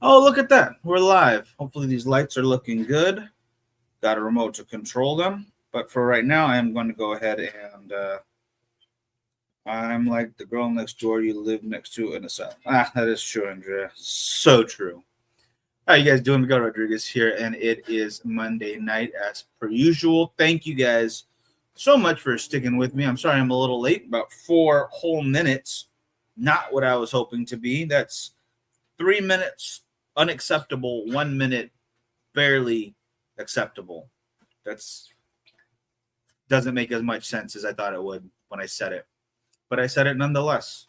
Oh, look at that. We're live. Hopefully these lights are looking good. Got a remote to control them. But for right now, I am going to go ahead and I'm like the girl next door you live next to in the south. That is true, Andrea. So true. How you guys doing? Miguel Rodriguez here, and it is Monday night as per usual. Thank you guys so much for sticking with me. I'm sorry I'm a little late, about 4 whole minutes. Not what I was hoping to be. That's 3 minutes unacceptable, 1 minute barely acceptable. That's doesn't make as much sense as I thought it would when I said it, but I said it nonetheless.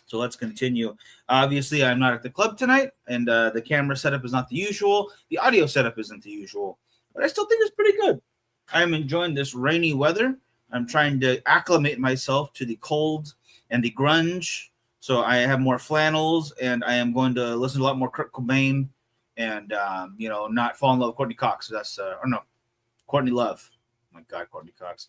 So let's continue. Obviously, I'm not at the club tonight, and the camera setup is not the usual. The audio setup isn't the usual, but I still think it's pretty good. I'm enjoying this rainy weather. I'm trying to acclimate myself to the cold and the grunge. So I have more flannels, and I am going to listen to a lot more Kurt Cobain, and not fall in love with Courtney Cox. That's or no, Courtney Love. Oh my God, Courtney Cox.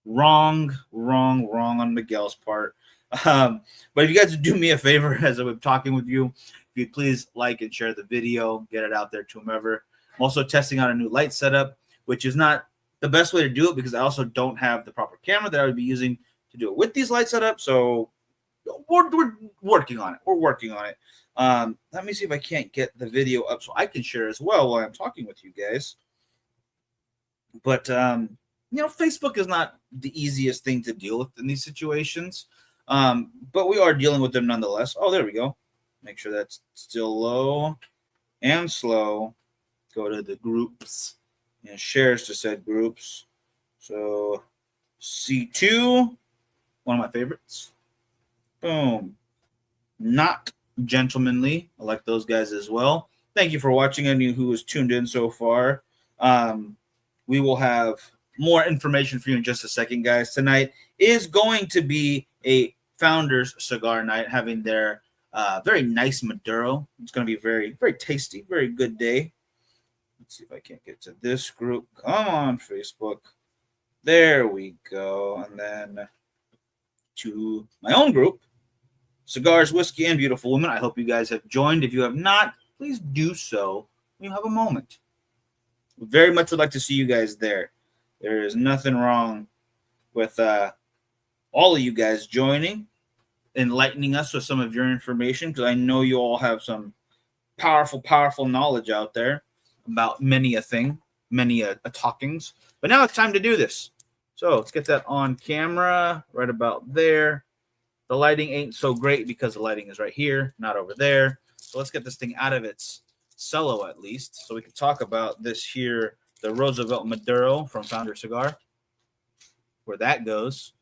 Wrong on Miguel's part. But if you guys would do me a favor as I'm talking with you, if you please like and share the video, get it out there to whomever. I'm also testing out a new light setup, which is not the best way to do it because I also don't have the proper camera that I would be using to do it with these light setups. So we're working on it. We're working on it. Let me see if I can't get the video up so I can share as well while I'm talking with you guys. But Facebook is not the easiest thing to deal with in these situations. But we are dealing with them nonetheless. Oh, there we go. Make sure that's still low and slow. Go to the groups and shares to said groups. So C2, one of my favorites. Boom. Not gentlemanly. I like those guys as well. Thank you for watching. Any who has tuned in so far. We will have more information for you in just a second, guys. Tonight is going to be a Founders Cigar Night, having their very nice Maduro. It's going to be very, very tasty, very good day. Let's see if I can't get to this group. Come on, Facebook. There we go. And then to my own group, Cigars, Whiskey, and Beautiful Women. I hope you guys have joined. If you have not, please do so when you have a moment. We very much would like to see you guys there. There is nothing wrong with all of you guys joining, enlightening us with some of your information, because I know you all have some powerful knowledge out there about many a thing, many a talkings. But now it's time to do this. So let's get that on camera right about there. The lighting ain't so great because the lighting is right here, not over there. So let's get this thing out of its cello at least, so we can talk about this here, the Roosevelt Maduro from Founder Cigar, where that goes.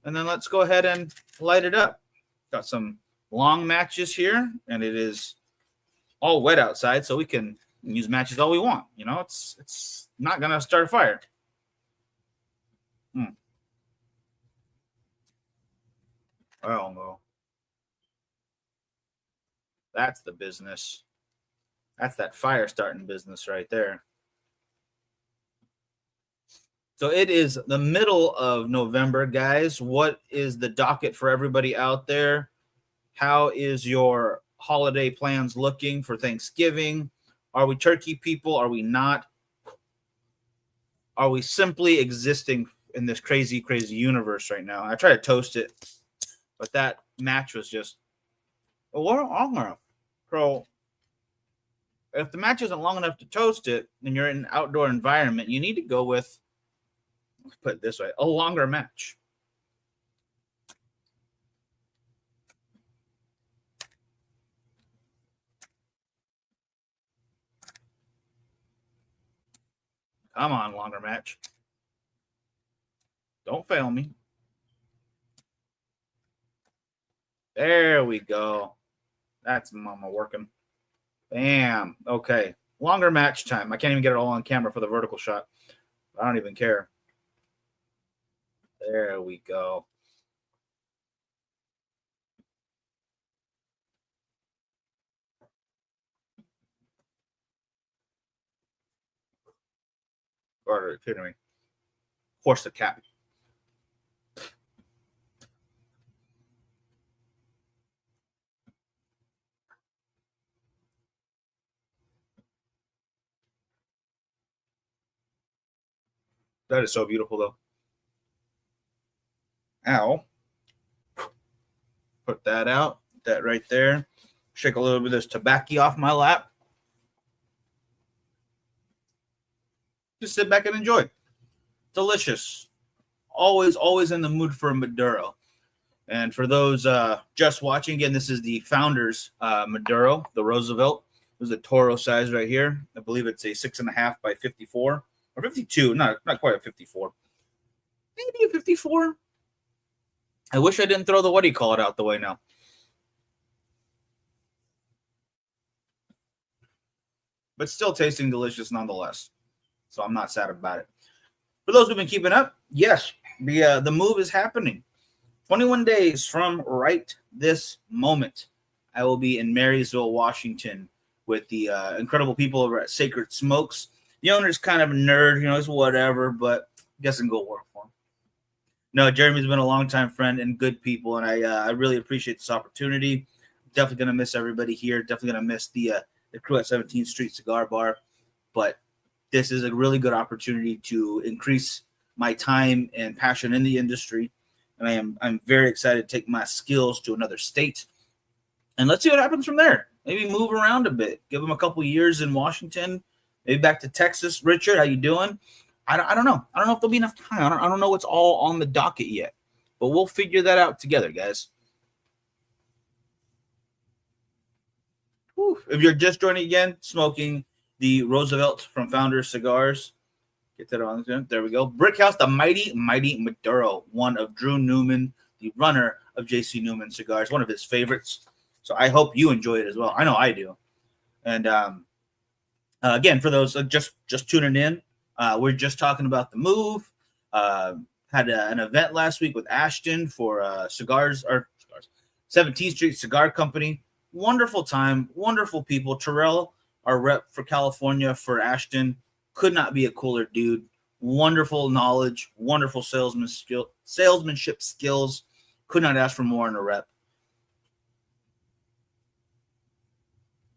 And then let's go ahead and light it up. Got some long matches here, and it is all wet outside, so we can use matches all we want. It's not gonna start a fire. Oh no. That's the business. That's that fire starting business right there. So it is the middle of November, guys. What is the docket for everybody out there? How is your holiday plans looking for Thanksgiving? Are we turkey people? Are we not? Are we simply existing in this crazy universe right now? I tried to toast it, but that match was just longer. So if the match isn't long enough to toast it and you're in an outdoor environment, you need to go with, let's put it this way, a longer match. Come on, longer match. Don't fail me. There we go. That's mama working. Bam. Okay. Longer match time. I can't even get it all on camera for the vertical shot. I don't even care. There we go. Or kidding me. Horse the cap. That is so beautiful, though. Ow. Put that out. That right there. Shake a little bit of this tobacco off my lap. Just sit back and enjoy. Delicious. Always in the mood for a Maduro. And for those just watching, again, this is the Founders Maduro, the Roosevelt. There's a Toro size right here. I believe it's a 6.5 by 54 or 52. Not quite a 54. Maybe a 54. I wish I didn't throw the what do you call it out the way now. But still tasting delicious nonetheless. So I'm not sad about it. For those who've been keeping up, yes, the move is happening. 21 days from right this moment, I will be in Marysville, Washington, with the incredible people over at Sacred Smokes. The owner's kind of a nerd, it's whatever, but I guess I can go work for him. No, Jeremy's been a longtime friend and good people, and I really appreciate this opportunity. Definitely going to miss everybody here. Definitely going to miss the crew at 17th Street Cigar Bar. But this is a really good opportunity to increase my time and passion in the industry. And I'm very excited to take my skills to another state. And let's see what happens from there. Maybe move around a bit. Give them a couple years in Washington. Maybe back to Texas. Richard, how you doing? I don't know. I don't know if there'll be enough time. I don't know what's all on the docket yet. But we'll figure that out together, guys. Whew. If you're just joining again, smoking the Roosevelt from Founders Cigars. Get that on there. There we go. Brickhouse, the mighty Maduro, one of Drew Newman, the runner of JC Newman Cigars, one of his favorites. So I hope you enjoy it as well. I know I do. And again, for those just tuning in, we're just talking about the move. Had an event last week with Ashton for 17th Street Cigar Company. Wonderful time, wonderful people. Terrell, our rep for California for Ashton, could not be a cooler dude. Wonderful knowledge, wonderful salesmanship skills. Could not ask for more in a rep.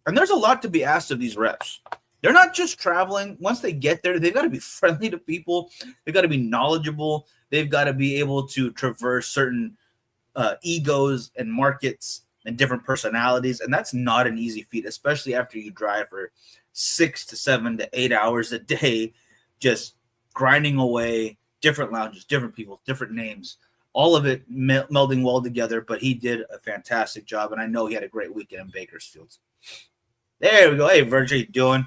And there's a lot to be asked of these reps. They're not just traveling. Once they get there, they've got to be friendly to people. They've got to be knowledgeable. They've got to be able to traverse certain egos and markets and different personalities. And that's not an easy feat, especially after you drive for 6 to 7 to 8 hours a day, just grinding away, different lounges, different people, different names, all of it melding well together. But he did a fantastic job, and I know he had a great weekend in Bakersfield. There we go. Hey, Virgil, how you doing?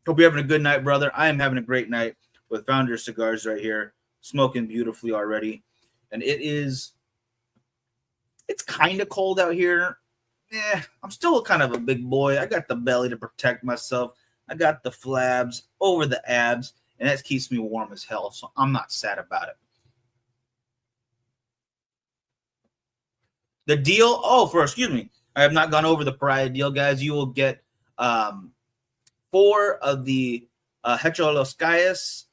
Hope you're having a good night, brother. I am having a great night with Founder Cigars right here, smoking beautifully already. And it's kind of cold out here. I'm still kind of a big boy. I got the belly to protect myself. I got the flabs over the abs, and that keeps me warm as hell, so I'm not sad about it. The deal, I have not gone over the Pariah deal, guys. You will get 4 of the Hecholoscaias,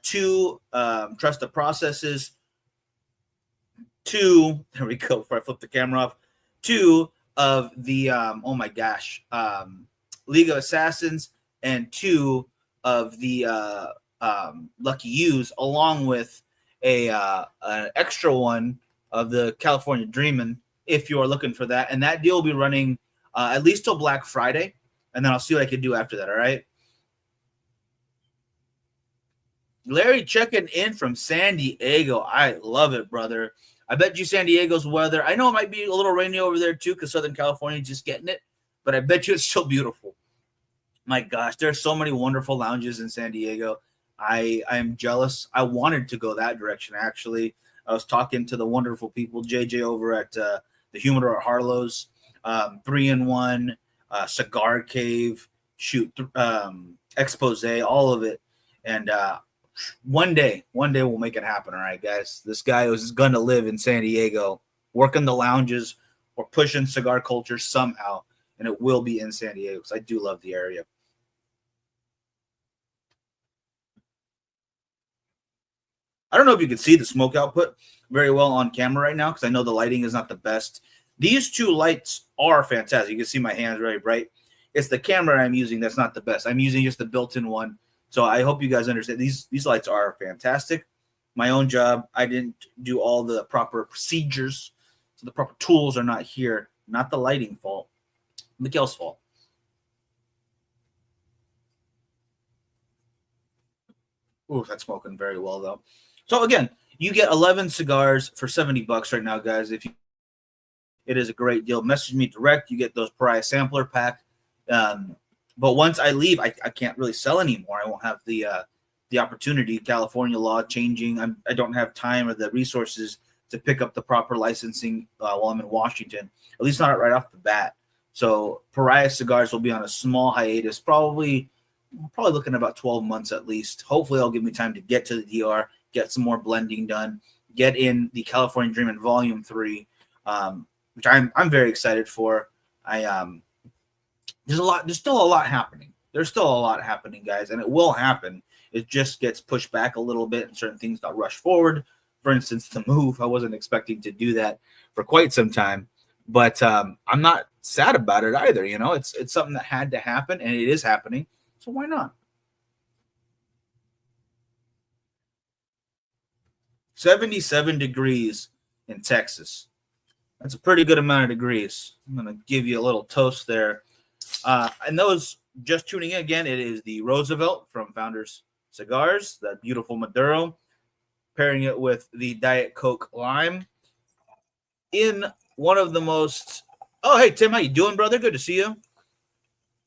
2 Trust the Processes, 2, there we go, before I flip the camera off, 2 of the, League of Assassins, and 2 of the Lucky U's, along with an extra one of the California Dreamin', if you are looking for that. And that deal will be running at least till Black Friday, and then I'll see what I can do after that, all right? Larry checking in from San Diego. I love it, brother. I bet you San Diego's weather, I know it might be a little rainy over there too because Southern California is just getting it, but I bet you it's still beautiful. My gosh, there's so many wonderful lounges in San Diego. I am jealous. I wanted to go that direction, actually. I was talking to the wonderful people, JJ over at the Humidor at Harlow's, 3-in-1, Cigar Cave, Expose, all of it. And one day we'll make it happen, all right, guys? This guy is going to live in San Diego, working the lounges or pushing cigar culture somehow, and it will be in San Diego because I do love the area. I don't know if you can see the smoke output very well on camera right now because I know the lighting is not the best. These 2 lights are fantastic. You can see my hands very bright. It's the camera I'm using that's not the best. I'm using just the built-in one. So I hope you guys understand. These lights are fantastic. My own job, I didn't do all the proper procedures. So the proper tools are not here. Not the lighting fault. Miguel's fault. Ooh, that's smoking very well, though. So again, you get 11 cigars for $70 right now, guys. It is a great deal. Message me direct. You get those Pariah sampler pack. But once I leave, I can't really sell anymore. I won't have the opportunity. California law changing. I don't have time or the resources to pick up the proper licensing while I'm in Washington. At least not right off the bat. So Pariah Cigars will be on a small hiatus, probably looking at about 12 months at least. Hopefully, it'll give me time to get to the DR, get some more blending done, get in the California Dreamin' Volume 3, which I'm very excited for. There's still a lot happening. There's still a lot happening, guys, and it will happen. It just gets pushed back a little bit, and certain things got rushed forward. For instance, the move, I wasn't expecting to do that for quite some time, but I'm not sad about it either. You know, it's something that had to happen, and it is happening. So why not? 77 degrees in Texas. That's a pretty good amount of degrees. I'm going to give you a little toast there. And those just tuning in again, it is the Roosevelt from Founders Cigars, that beautiful Maduro, pairing it with the Diet Coke Lime in one of the most. Oh, hey, Tim, how you doing, brother? Good to see you.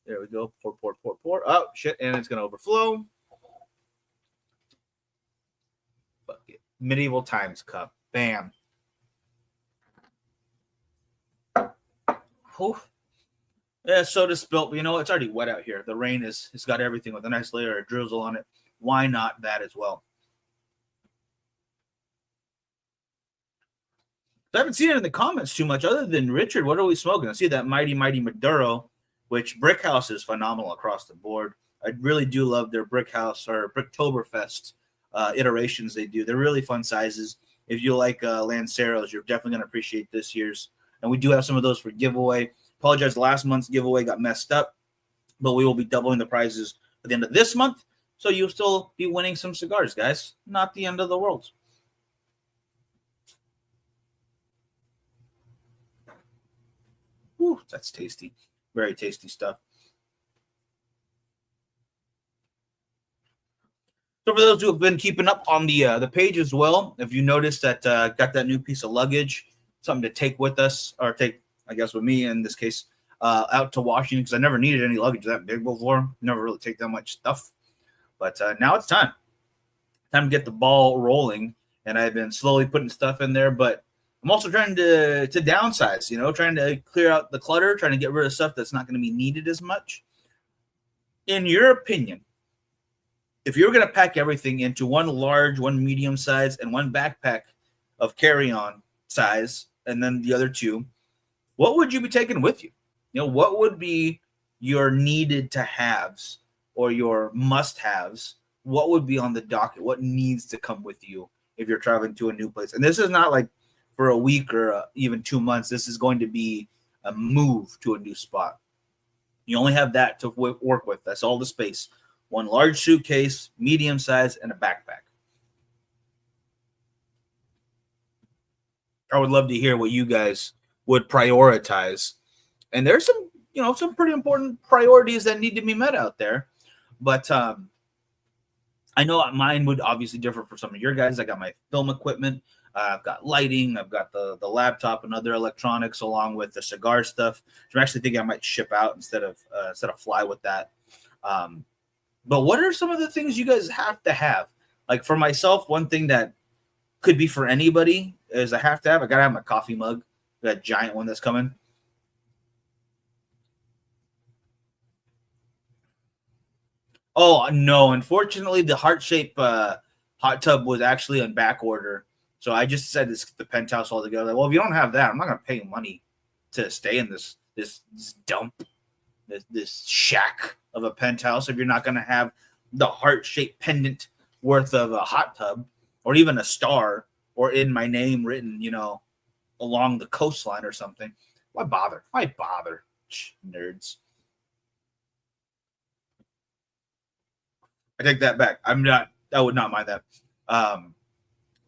There we go. Pour. Oh, shit, and it's going to overflow. Bucket. Medieval Times cup. Bam. Oof. Yeah, soda spilt. You know, it's already wet out here. The rain has got everything with a nice layer of drizzle on it. Why not that as well? I haven't seen it in the comments too much other than Richard. What are we smoking? I see that Mighty Maduro, which Brickhouse is phenomenal across the board. I really do love their Brickhouse or Bricktoberfest iterations they do. They're really fun sizes. If you like Lanceros, you're definitely going to appreciate this year's. And we do have some of those for giveaway. Apologize, last month's giveaway got messed up, but we will be doubling the prizes at the end of this month. So you'll still be winning some cigars, guys. Not the end of the world. Ooh, that's tasty. Very tasty stuff. So for those who have been keeping up on the page as well, if you noticed that got that new piece of luggage, something to take with us, or take, I guess, with me in this case, out to Washington, because I never needed any luggage that big before. Never really take that much stuff. But now it's time. Time to get the ball rolling. And I've been slowly putting stuff in there, but I'm also trying to downsize, you know, trying to clear out the clutter, trying to get rid of stuff that's not going to be needed as much. In your opinion, if you were going to pack everything into one large, one medium size, and one backpack of carry-on size, and then the other two, what would you be taking with you? You know, what would be your needed to haves or your must haves? What would be on the docket? What needs to come with you if you're traveling to a new place? And this is not like for a week or even 2 months. This is going to be a move to a new spot. You only have that to work with. That's all the space. One large suitcase, medium size, and a backpack. I would love to hear what you guys would prioritize. And there's some, you know, some pretty important priorities that need to be met out there. But I know mine would obviously differ for some of your guys. I got my film equipment. I've got lighting. I've got the laptop and other electronics, along with the cigar stuff. So I'm actually thinking I might ship out instead of fly with that. But what are some of the things you guys have to have? Like for myself, one thing that could be for anybody is I got to have my coffee mug, that giant one that's coming. Oh, no. Unfortunately, the heart-shaped hot tub was actually on back order. So I just said it's the penthouse altogether. Like, well, if you don't have that, I'm not going to pay money to stay in this dump, this shack of a penthouse if you're not going to have the heart-shaped pendant worth of a hot tub or even a star or in my name written, you know, along the coastline or something. Why bother? Nerds. I take that back. I would not mind that.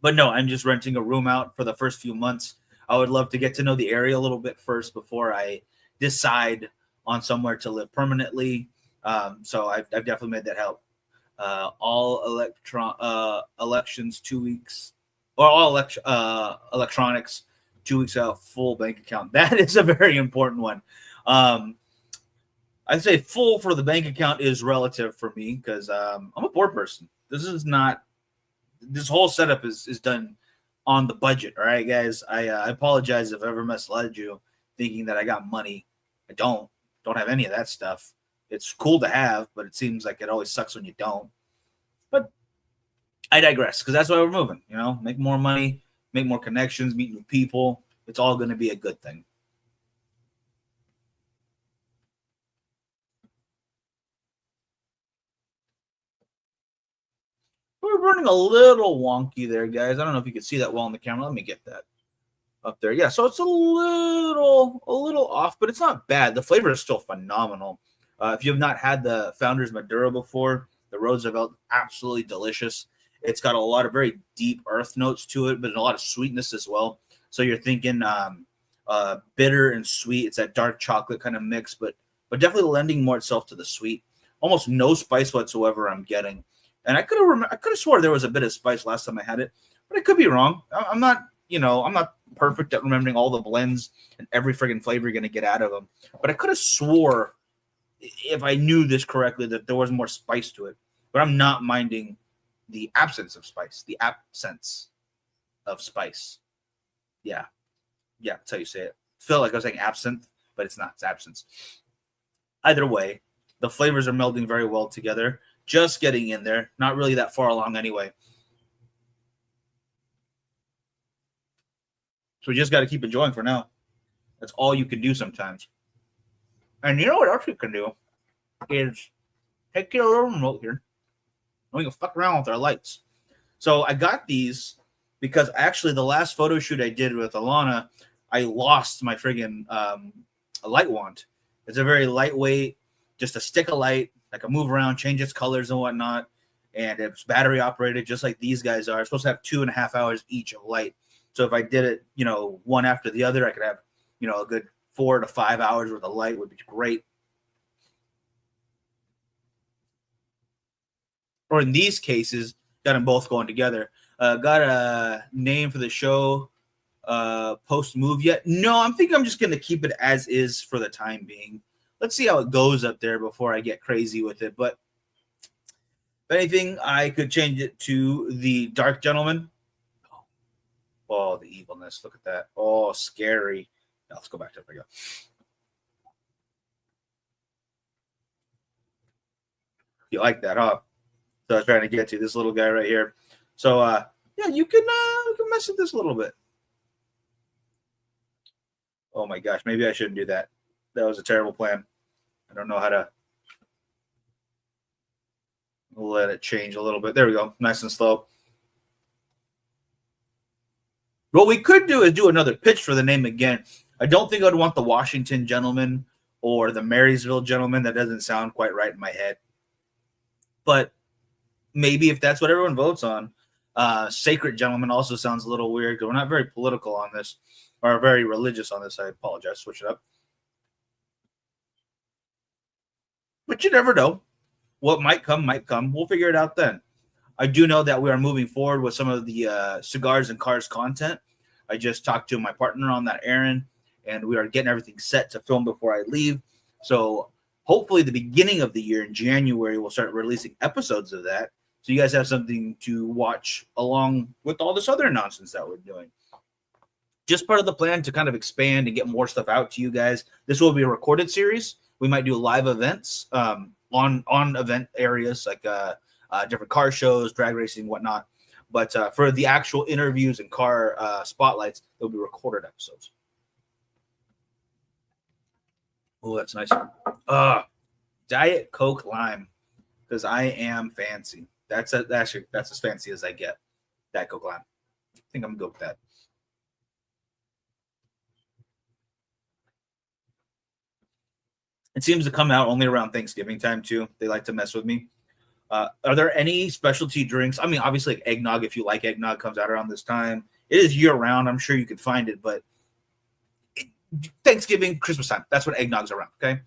But no, I'm just renting a room out for the first few months. I would love to get to know the area a little bit first before I decide on somewhere to live permanently. So I've definitely made that help. All elections 2 weeks, or all electronics 2 weeks out, full bank account. That is a very important one. I'd say full for the bank account is relative for me because I'm a poor person. This whole setup is done on the budget. All right, guys. I apologize if I ever misled you thinking that I got money. I don't have any of that stuff. It's cool to have, but it seems like it always sucks when you don't. But I digress because that's why we're moving. Make more money, make more connections, meet new people. It's all going to be a good thing. We're running a little wonky there, guys. I don't know if you can see that well on the camera. Let me get that up there. Yeah, so it's a little off, but it's not bad. The flavor is still phenomenal. If you have not had the Founders Maduro before, the Roosevelt, absolutely delicious. It's got a lot of very deep earth notes to it, but a lot of sweetness as well. So you're thinking bitter and sweet. It's that dark chocolate kind of mix, but definitely lending more itself to the sweet. Almost no spice whatsoever I'm getting. And I could have swore there was a bit of spice last time I had it, but I could be wrong. I'm not perfect at remembering all the blends and every friggin' flavor you're going to get out of them. But I could have swore, if I knew this correctly, that there was more spice to it. But I'm not minding the absence of spice. The absence of spice. Yeah, that's how you say it. Feel like I was saying absinthe, but it's not. It's absence. Either way, the flavors are melding very well together. Just getting in there. Not really that far along anyway. So we just got to keep enjoying for now. That's all you can do sometimes. And you know what else you can do is take your little remote here and we can fuck around with our lights. So I got these because actually the last photo shoot I did with Alana, I lost my friggin' light wand. It's a very lightweight, just a stick of light. I can move around, change its colors and whatnot. And it's battery operated just like these guys are. It's supposed to have 2.5 hours each of light. So if I did it, one after the other, I could have, a good 4 to 5 hours worth of light would be great. Or in these cases, got them both going together. Got a name for the show post move yet? No, I'm thinking I'm just going to keep it as is for the time being. Let's see how it goes up there before I get crazy with it. But if anything, I could change it to the Dark Gentleman. Oh, the evilness. Look at that. Oh, scary. Now, let's go back to it. There we go. You like that, huh? So I was trying to get to this little guy right here. So, yeah, you can mess with this a little bit. Oh, my gosh. Maybe I shouldn't do that. That was a terrible plan. I don't know how to let it change a little bit. There we go. Nice and slow. What we could do is do another pitch for the name again. I don't think I'd want the Washington Gentleman or the Marysville Gentleman. That doesn't sound quite right in my head. But maybe if that's what everyone votes on. Sacred Gentleman also sounds a little weird because we're not very political on this or very religious on this. I apologize. Switch it up. But you never know. What might come, might come. We'll figure it out then. I do know that we are moving forward with some of the Cigars and Cars content. I just talked to my partner on that, Aaron, and we are getting everything set to film before I leave. So hopefully the beginning of the year in January, we'll start releasing episodes of that. So you guys have something to watch along with all this other nonsense that we're doing. Just part of the plan to kind of expand and get more stuff out to you guys. This will be a recorded series. We might do live events on event areas like different car shows, drag racing, whatnot. But for the actual interviews and car spotlights, they'll be recorded episodes. Oh, that's nice. Diet Coke Lime, because I am fancy. That's as fancy as I get. Diet Coke Lime. I think I'm good with that. It seems to come out only around Thanksgiving time too. They like to mess with me. Are there any specialty drinks? I mean, obviously, like eggnog, if you like eggnog, comes out around this time. It is year round. I'm sure you can find it, but Thanksgiving, Christmas time, that's when eggnog's around. Okay.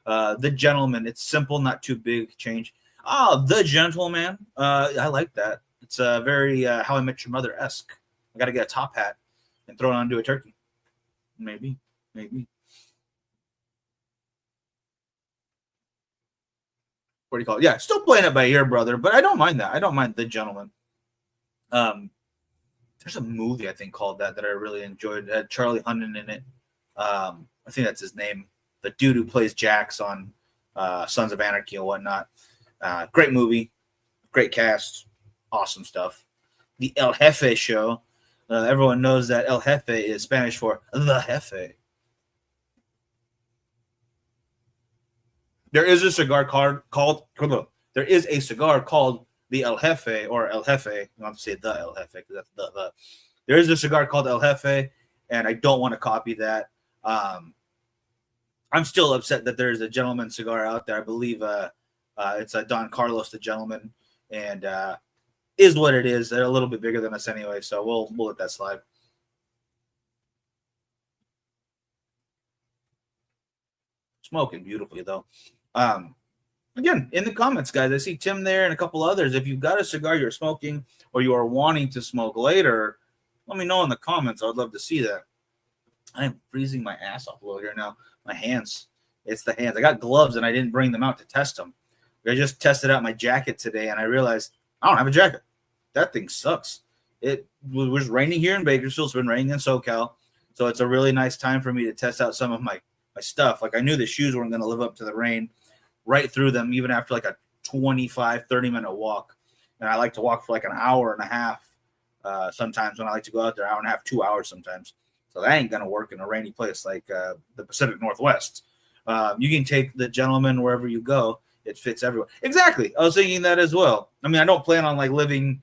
The Gentleman, it's simple, not too big change. The Gentleman, I like that. It's very How I Met Your Mother-esque. I got to get a top hat and throw it onto a turkey. Maybe. What do you call it? Yeah, still playing it by ear, brother, but I don't mind that. I don't mind The Gentleman. There's a movie I think called that I really enjoyed. It had Charlie Hunnam in it. I think that's his name. The dude who plays Jax on Sons of Anarchy and whatnot. Great movie, great cast, awesome stuff. The El Jefe show. Everyone knows that El Jefe is Spanish for the Jefe. There is a cigar called there is a cigar called the El Jefe or El Jefe. Not to say the El Jefe because that's the. There is a cigar called El Jefe, and I don't want to copy that. I'm still upset that there's a Gentleman cigar out there. I believe it's a Don Carlos, the Gentleman, and is what it is. They're a little bit bigger than us anyway, so we'll let that slide. Smoking beautifully though. Again, in the comments, guys, I see Tim there and a couple others. If you've got a cigar you're smoking or you are wanting to smoke later, let me know in the comments. I would love to see that. I am freezing my ass off a little here now. My hands. It's the hands. I got gloves and I didn't bring them out to test them. I just tested out my jacket today and I realized I don't have a jacket. That thing sucks. It was raining here in Bakersfield. It's been raining in SoCal. So it's a really nice time for me to test out some of my stuff. Like I knew the shoes weren't going to live up to the rain right through them, even after like a 25, 30-minute walk. And I like to walk for like an hour and a half sometimes when I like to go out there, hour and a half, 2 hours sometimes. So that ain't going to work in a rainy place like the Pacific Northwest. You can take the Gentleman wherever you go. It fits everywhere. Exactly. I was thinking that as well. I mean, I don't plan on like living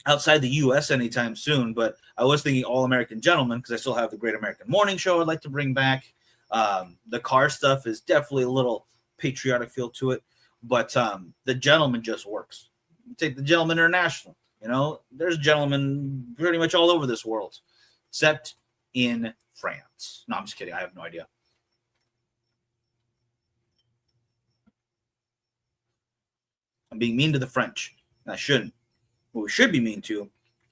outside the U.S. anytime soon, but I was thinking All-American Gentleman because I still have the Great American Morning Show I'd like to bring back. The car stuff is definitely a little patriotic feel to it, but the Gentleman just works. You take the Gentleman International. You know, there's Gentlemen pretty much all over this world, except in France. No, I'm just kidding. I have no idea. I'm being mean to the French, and I shouldn't. What we should be mean to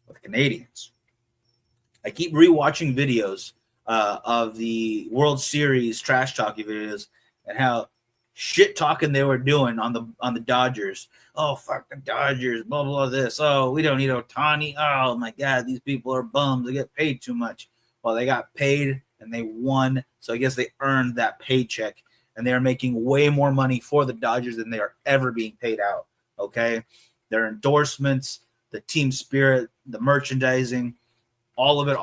are the Canadians. I keep rewatching videos of the World Series trash talking videos and how shit talking they were doing on the Dodgers. Oh, fuck the Dodgers, blah, blah, blah, this. Oh, we don't need Ohtani. Oh, my God, these people are bums. They get paid too much. Well, they got paid and they won, so I guess they earned that paycheck, and they're making way more money for the Dodgers than they are ever being paid out, okay? Their endorsements, the team spirit, the merchandising, all of it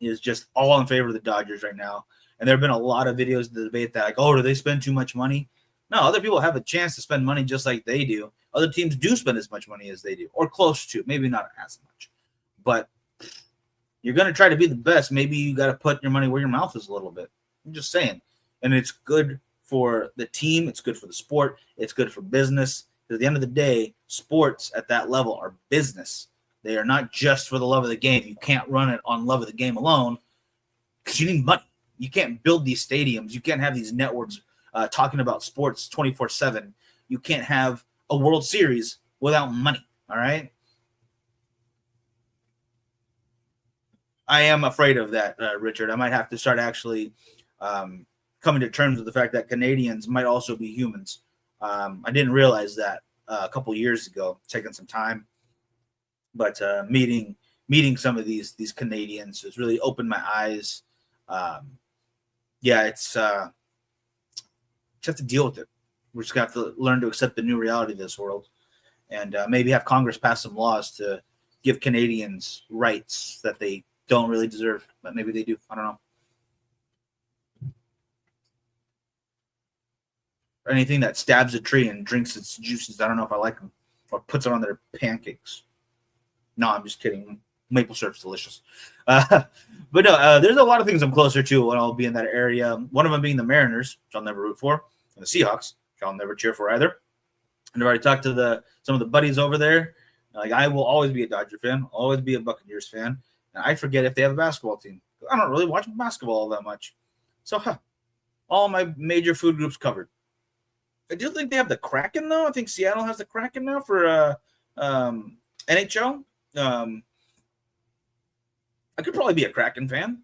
is just all in favor of the Dodgers right now. And there have been a lot of videos to debate that, like, oh, do they spend too much money? No, other people have a chance to spend money just like they do. Other teams do spend as much money as they do, or close to, maybe not as much. But you're going to try to be the best. Maybe you got to put your money where your mouth is a little bit. I'm just saying. And it's good for the team. It's good for the sport. It's good for business. At the end of the day, sports at that level are business. They are not just for the love of the game. You can't run it on love of the game alone because you need money. You can't build these stadiums. You can't have these networks talking about sports 24/7. You can't have a World Series without money, all right? I am afraid of that, Richard. I might have to start actually coming to terms with the fact that Canadians might also be humans. I didn't realize that a couple years ago, taking some time. But meeting some of these Canadians has really opened my eyes. It's just have to deal with it. We're just gonna have to learn to accept the new reality of this world, and maybe have Congress pass some laws to give Canadians rights that they don't really deserve, but maybe they do. I don't know. Or anything that stabs a tree and drinks its juices. I don't know if I like them, or puts it on their pancakes. No, I'm just kidding. Maple syrup's delicious. But no, there's a lot of things I'm closer to when I'll be in that area. One of them being the Mariners, which I'll never root for, and the Seahawks, which I'll never cheer for either. And I've already talked to some of the buddies over there. Like, I will always be a Dodger fan, always be a Buccaneers fan, and I forget if they have a basketball team. I don't really watch basketball all that much. So, all my major food groups covered. I do think they have the Kraken, though. I think Seattle has the Kraken now for NHL. I could probably be a Kraken fan.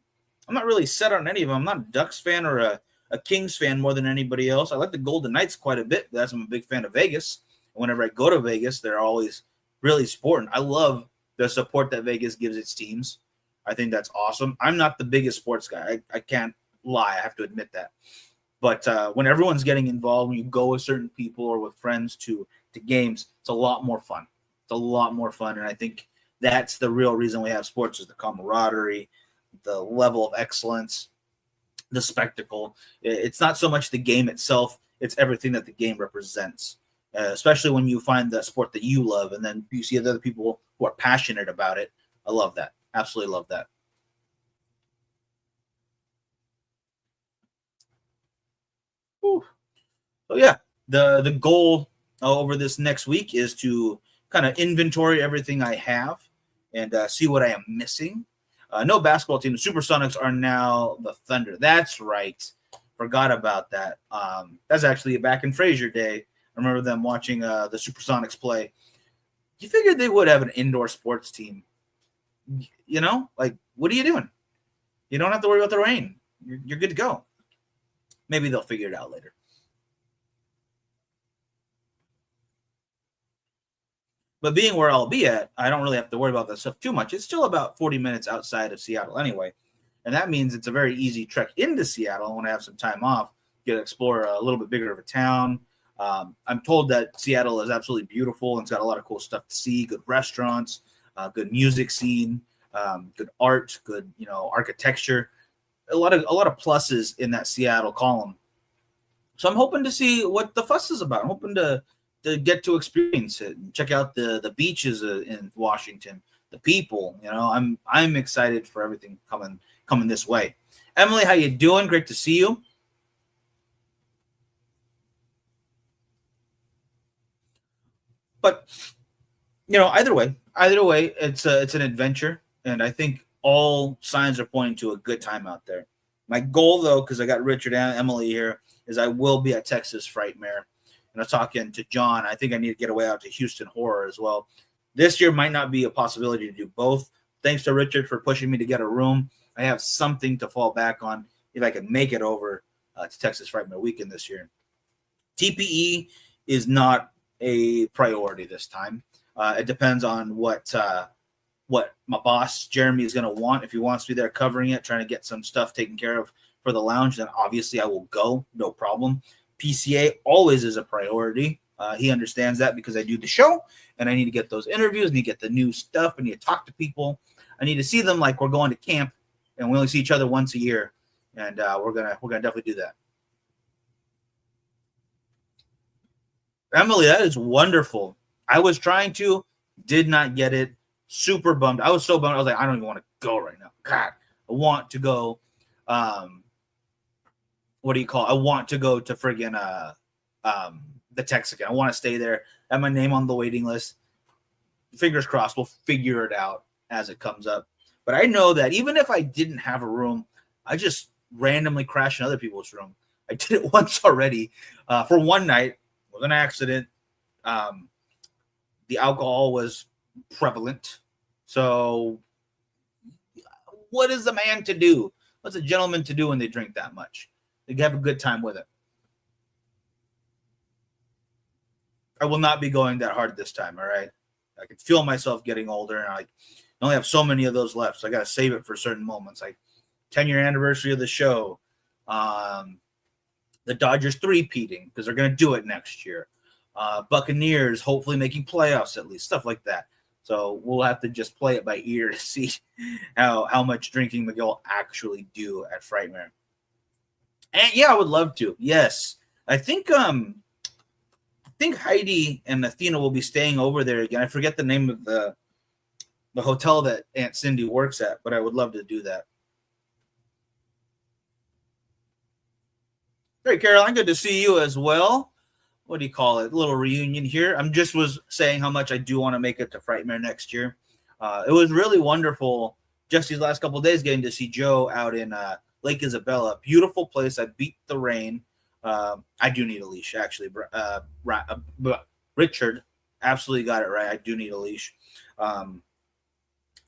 I'm not really set on any of them. I'm not a Ducks fan or a Kings fan more than anybody else. I like the Golden Knights quite a bit. That's I'm a big fan of Vegas. Whenever I go to Vegas, they're always really supporting. I love the support that Vegas gives its teams. I think that's awesome. I'm not the biggest sports guy. I can't lie. I have to admit that. But when everyone's getting involved, when you go with certain people or with friends to games, it's a lot more fun. It's a lot more fun. And I think that's the real reason we have sports is the camaraderie, the level of excellence, the spectacle. It's not so much the game itself. It's everything that the game represents, especially when you find the sport that you love and then you see other people who are passionate about it. I love that. Absolutely love that. Whew. So yeah, the goal over this next week is to kind of inventory everything I have and see what I am missing. No basketball team. The Supersonics are now the Thunder. That's right. Forgot about that. That's actually back in Frazier Day. I remember them watching the Supersonics play. You figured they would have an indoor sports team. You know, like, what are you doing? You don't have to worry about the rain. You're good to go. Maybe they'll figure it out later. But being where I'll be at, I don't really have to worry about that stuff too much. It's still about 40 minutes outside of Seattle anyway. And that means it's a very easy trek into Seattle when I have some time off, get to explore a little bit bigger of a town. I'm told that Seattle is absolutely beautiful and it's got a lot of cool stuff to see, good restaurants, good music scene, good art, good, architecture, a lot of pluses in that Seattle column. So I'm hoping to see what the fuss is about. I'm hoping to get to experience it and check out the beaches in Washington, the people. I'm excited for everything coming this way. Emily, how you doing? Great to see you. But either way, it's an adventure, and I think all signs are pointing to a good time out there. My goal, though, because I got Richard and Emily here, is I will be at Texas Frightmare. And I was talking to John. I think I need to get away out to Houston Horror as well. This year might not be a possibility to do both. Thanks to Richard for pushing me to get a room. I have something to fall back on if I can make it over to Texas Frightmare Weekend this year. TPE is not a priority this time. It depends on what my boss Jeremy is going to want. If he wants to be there covering it, trying to get some stuff taken care of for the lounge, then obviously I will go, no problem. PCA always is a priority. He understands that because I do the show and I need to get those interviews, I need to get the new stuff, I need to talk to people, I need to see them like we're going to camp and we only see each other once a year, and we're gonna definitely do that. Emily, that is wonderful. I was trying to, did not get it. Super bummed. I was so bummed. I was like, I don't even want to go right now. God, I want to go. What do you call it? I want to go to friggin' the Texican. I want to stay there. I have my name on the waiting list. Fingers crossed, we'll figure it out as it comes up. But I know that even if I didn't have a room, I just randomly crash in other people's room. I did it once already for one night. It was an accident. The alcohol was prevalent. So what is a man to do? What's a gentleman to do when they drink that much? They have a good time with it. I will not be going that hard this time, all right? I can feel myself getting older, and I only have so many of those left, so I got to save it for certain moments, like 10-year anniversary of the show, the Dodgers three-peating, because they're going to do it next year, Buccaneers hopefully making playoffs at least, stuff like that. So we'll have to just play it by ear to see how much drinking McGill actually do at Frightmare. And yeah, I would love to. Yes, I think Heidi and Athena will be staying over there again. I forget the name of the hotel that Aunt Cindy works at, but I would love to do that. Hey, Caroline, good to see you as well. what do you call it? A little reunion here. I'm just was saying how much I do want to make it to Frightmare next year. It was really wonderful just these last couple of days getting to see Joe out in Lake Isabella. Beautiful place. I beat the rain. I do need a leash, actually. Richard absolutely got it right. I do need a leash.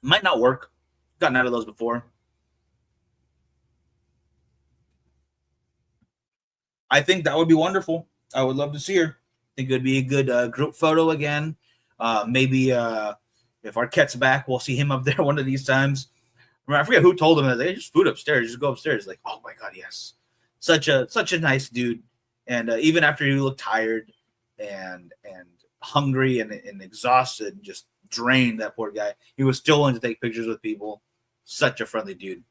Might not work. Gotten out of those before. I think that would be wonderful. I would love to see her. I think it would be a good group photo again. Maybe if Arquette's back, we'll see him up there one of these times. I forget who told him that they just food upstairs, just go upstairs. Like, oh my god, yes, such a nice dude. And even after he looked tired and hungry and exhausted, just drained, that poor guy, he was still willing to take pictures with people. Such a friendly dude.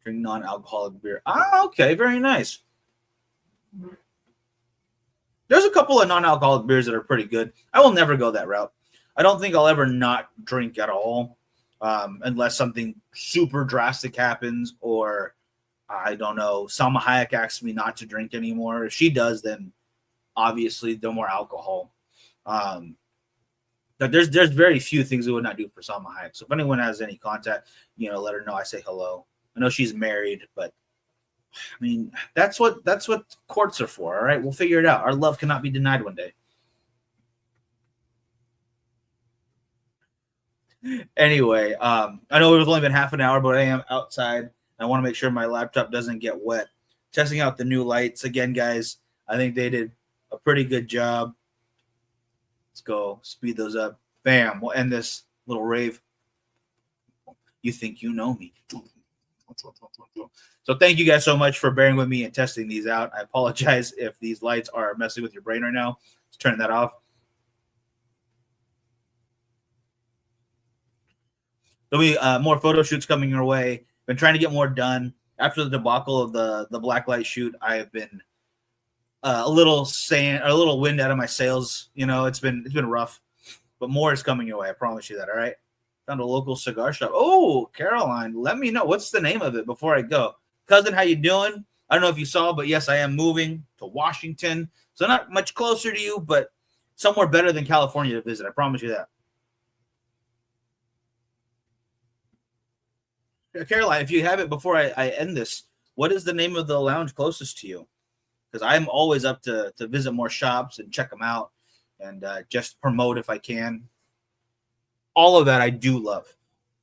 Drink non-alcoholic beer. Okay, very nice. There's a couple of non-alcoholic beers that are pretty good. I will never go that route. I don't think I'll ever not drink at all, unless something super drastic happens, or I don't know, Salma Hayek asks me not to drink anymore. If she does, then obviously no more alcohol. But there's very few things we would not do for Salma Hayek. So if anyone has any contact, let her know I say hello. I know she's married, but I mean, that's what courts are for. All right, we'll figure it out. Our love cannot be denied one day. Anyway, I know it's only been half an hour, but I am outside. I want to make sure my laptop doesn't get wet. Testing out the new lights again, guys. I think they did a pretty good job. Let's go speed those up. Bam! We'll end this little rave. You think you know me? So thank you guys so much for bearing with me and testing these out. I apologize if these lights are messing with your brain right now. Let's turn that off. There'll be more photo shoots coming your way. Been trying to get more done. After the debacle of the blacklight shoot, I have been a little wind out of my sails. It's been rough, but more is coming your way. I promise you that. All right. Found a local cigar shop. Oh, Caroline, let me know what's the name of it before I go. Cousin, how you doing? I don't know if you saw, but yes, I am moving to Washington, so not much closer to you, but somewhere better than California to visit. I promise you that. Caroline, if you have it before I end this, what is the name of the lounge closest to you? Because I'm always up to visit more shops and check them out and just promote if I can. All of that I do love.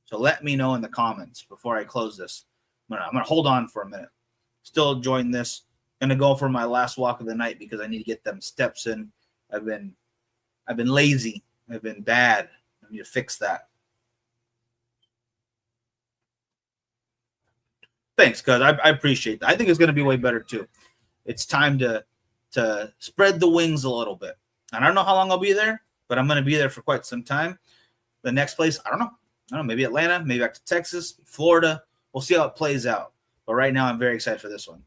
So let me know in the comments before I close this. I'm gonna hold on for a minute. Still enjoying this. Gonna go for my last walk of the night because I need to get them steps in. I've been lazy. I've been bad. I need to fix that. Thanks, cuz I appreciate that. I think it's gonna be way better too. It's time to spread the wings a little bit. And I don't know how long I'll be there, but I'm gonna be there for quite some time. The next place, I don't know, maybe Atlanta, maybe back to Texas, Florida. We'll see how it plays out. But right now, I'm very excited for this one.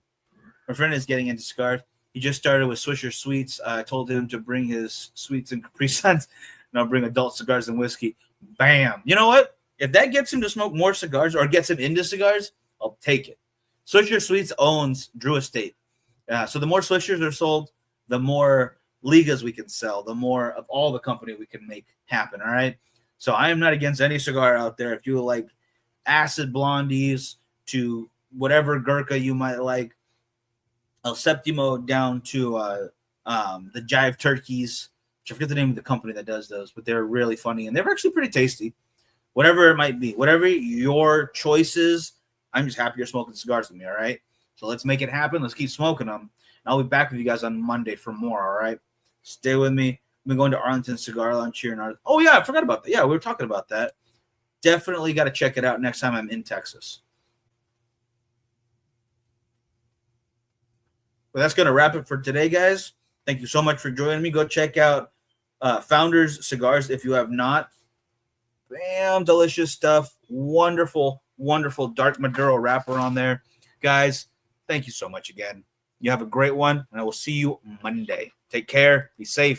My friend is getting into cigars. He just started with Swisher Sweets. I told him to bring his sweets and Capri Suns, and I'll bring adult cigars and whiskey. Bam. You know what? If that gets him to smoke more cigars or gets him into cigars, I'll take it. Swisher Sweets owns Drew Estate. So the more Swishers are sold, the more Ligas we can sell, the more of all the company we can make happen, all right? So I am not against any cigar out there. If you like acid blondies to whatever Gurkha you might like, El Septimo down to the Jive Turkeys, which I forget the name of the company that does those, but they're really funny and they're actually pretty tasty. Whatever it might be, whatever your choice is, I'm just happy you're smoking cigars with me, all right? So let's make it happen. Let's keep smoking them. And I'll be back with you guys on Monday for more, all right? Stay with me. I've been going to Arlington Cigar Lounge here in Arlington. Oh, yeah, I forgot about that. Yeah, we were talking about that. Definitely got to check it out next time I'm in Texas. Well, that's going to wrap it for today, guys. Thank you so much for joining me. Go check out Founders Cigars if you have not. Bam, delicious stuff. Wonderful, wonderful dark Maduro wrapper on there. Guys, thank you so much again. You have a great one, and I will see you Monday. Take care. Be safe.